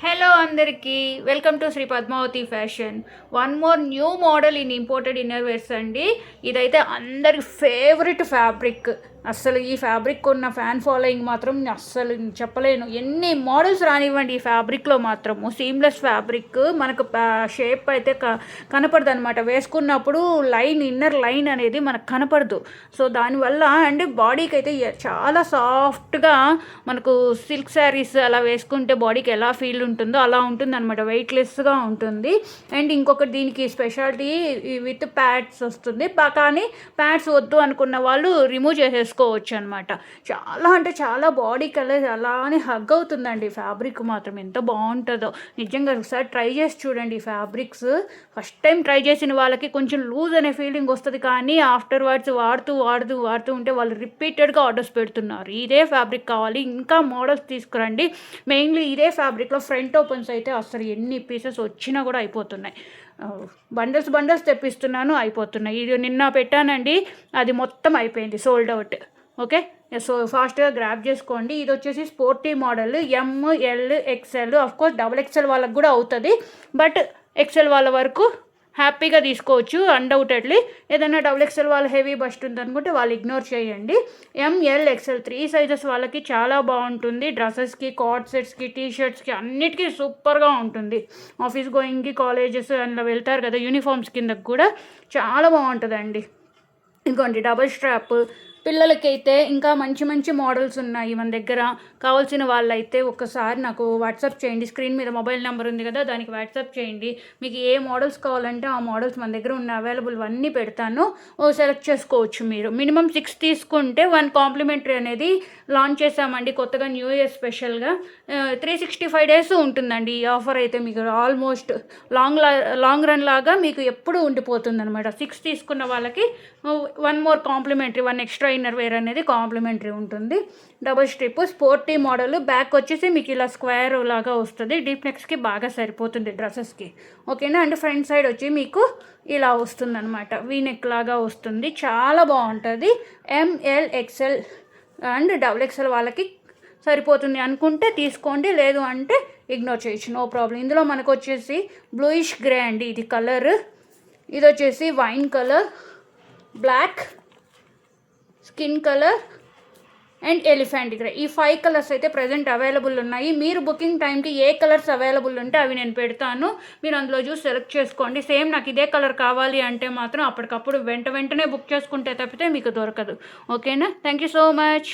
Hello అందరికీ welcome to Sri Padmavathi fashion. One more new model in imported inner wears అండి. ఇదైతే అందరి ఫేవరెట్ ఫ్యాబ్రిక్. అస్సలు ఈ ఫ్యాబ్రిక్ ఉన్న ఫ్యాన్ ఫాలోయింగ్ మాత్రం అస్సలు చెప్పలేను. ఎన్ని మోడల్స్ రానివ్వండి ఈ ఫ్యాబ్రిక్లో మాత్రము. సీమ్లెస్ ఫ్యాబ్రిక్ మనకు షేప్ అయితే కనపడదు అనమాట. వేసుకున్నప్పుడు ఇన్నర్ లైన్ అనేది మనకు కనపడదు. సో దానివల్ల అండ్ బాడీకి అయితే చాలా సాఫ్ట్గా మనకు సిల్క్ శారీస్ అలా వేసుకుంటే బాడీకి ఎలా ఫీల్ ఉంటుందో అలా ఉంటుంది అనమాట. వెయిట్లెస్గా ఉంటుంది. అండ్ ఇంకొకటి దీనికి స్పెషాలిటీ విత్ ప్యాడ్స్ వస్తుంది. కానీ ప్యాడ్స్ వద్దు అనుకున్న వాళ్ళు రిమూవ్ చేసేసుకోవచ్చు అనమాట. చాలా అంటే చాలా బాడీ కలర్ అలానే హగ్ అవుతుందండి. ఫ్యాబ్రిక్ మాత్రం ఎంత బాగుంటుందో నిజంగా ఒకసారి ట్రై చేసి చూడండి. ఈ ఫ్యాబ్రిక్స్ ఫస్ట్ టైం ట్రై చేసిన వాళ్ళకి కొంచెం లూజ్ అనే ఫీలింగ్ వస్తుంది, కానీ ఆఫ్టర్ వర్డ్స్ వాడుతూ ఉంటే వాళ్ళు రిపీటెడ్గా ఆర్డర్స్ పెడుతున్నారు. ఇదే ఫ్యాబ్రిక్ కావాలి, ఇంకా మోడల్స్ తీసుకురండి. మెయిన్లీ ఇదే ఫ్యాబ్రిక్లో ఫ్రంట్ ఓపెన్స్ అయితే అసలు ఎన్ని పీసెస్ వచ్చినా కూడా అయిపోతున్నాయి. బండల్స్ తెప్పిస్తున్నాను, అయిపోతున్నాయి. ఇది నిన్న పెట్టానండి, అది మొత్తం అయిపోయింది, సోల్డ్ అవుట్. ఓకే, సో ఫాస్ట్గా గ్రాప్ చేసుకోండి. ఇది వచ్చేసి sporty model ML XL. Of course XXL వాళ్ళకి కూడా అవుతుంది, బట్ XL వాళ్ళ వరకు హ్యాపీగా తీసుకోవచ్చు అన్డౌటెడ్లీ. ఏదైనా XXL వాళ్ళ హెవీ బస్ట్ ఉందనుకుంటే వాళ్ళు ఇగ్నోర్ చేయండి. ML XL 3 సైజెస్ వాళ్ళకి చాలా బాగుంటుంది. డ్రెస్సెస్కి, కార్డ్ సెట్స్కి, టీషర్ట్స్కి అన్నిటికీ సూపర్గా ఉంటుంది. ఆఫీస్ గోయింగ్కి, కాలేజెస్ అందులో వెళ్తారు కదా, యూనిఫామ్స్ కిందకి కూడా చాలా బాగుంటుందండి. ఇంకోండి డబుల్ స్ట్రాప్. పిల్లలకైతే ఇంకా మంచి మంచి మోడల్స్ ఉన్నాయి మన దగ్గర. కావాల్సిన వాళ్ళైతే ఒకసారి నాకు వాట్సాప్ చేయండి. స్క్రీన్ మీద మొబైల్ నెంబర్ ఉంది కదా, దానికి వాట్సాప్ చేయండి. మీకు ఏ మోడల్స్ కావాలంటే ఆ మోడల్స్ మన దగ్గర ఉన్న అవైలబుల్ అన్నీ పెడతాను. సెలెక్ట్ చేసుకోవచ్చు. మీరు మినిమం 6 తీసుకుంటే 1 కాంప్లిమెంటరీ అనేది లాంచ్ చేసామండి కొత్తగా, న్యూ ఇయర్ స్పెషల్గా. 365 days ఉంటుందండి ఈ ఆఫర్ అయితే. మీకు ఆల్మోస్ట్ లాంగ్ రన్ లాగా మీకు ఎప్పుడు ఉండిపోతుంది అనమాట. 6 తీసుకున్న వాళ్ళకి 1 more complimentary, 1 extra inner wear అనేది కాంప్లిమెంటరీ ఉంటుంది. Double strip sporty model. Back వచ్చేసి మీకు ఇలా స్క్వేర్ లాగా వస్తుంది. డీప్ నెక్స్కి బాగా సరిపోతుంది డ్రెస్సెస్కి. ఓకేనా అండ్ ఫ్రంట్ సైడ్ వచ్చి మీకు ఇలా వస్తుంది అనమాట, వీనెక్ లాగా వస్తుంది. చాలా బాగుంటుంది. ML XL అండ్ XXL వాళ్ళకి సరిపోతుంది అనుకుంటే తీసుకోండి, లేదు అంటే ఇగ్నోర్ చేయొచ్చు, నో ప్రాబ్లం. ఇందులో మనకు వచ్చేసి బ్లూయిష్ గ్రే అండి ఇది కలర్. ఇది వచ్చేసి wine colour, black, skin colour and elephant grey. ఈ 5 కలర్స్ అయితే ప్రజెంట్ అవైలబుల్ ఉన్నాయి. మీరు బుకింగ్ టైంకి ఏ కలర్స్ అవైలబుల్ ఉంటే అవి నేను పెడతాను, మీరు అందులో చూసి సెలెక్ట్ చేసుకోండి. సేమ్ నాకు ఇదే కలర్ కావాలి అంటే మాత్రం అప్పటికప్పుడు వెంటనే బుక్ చేసుకుంటే తప్పితే మీకు దొరకదు. ఓకేనా, థ్యాంక్ యూ సో మచ్.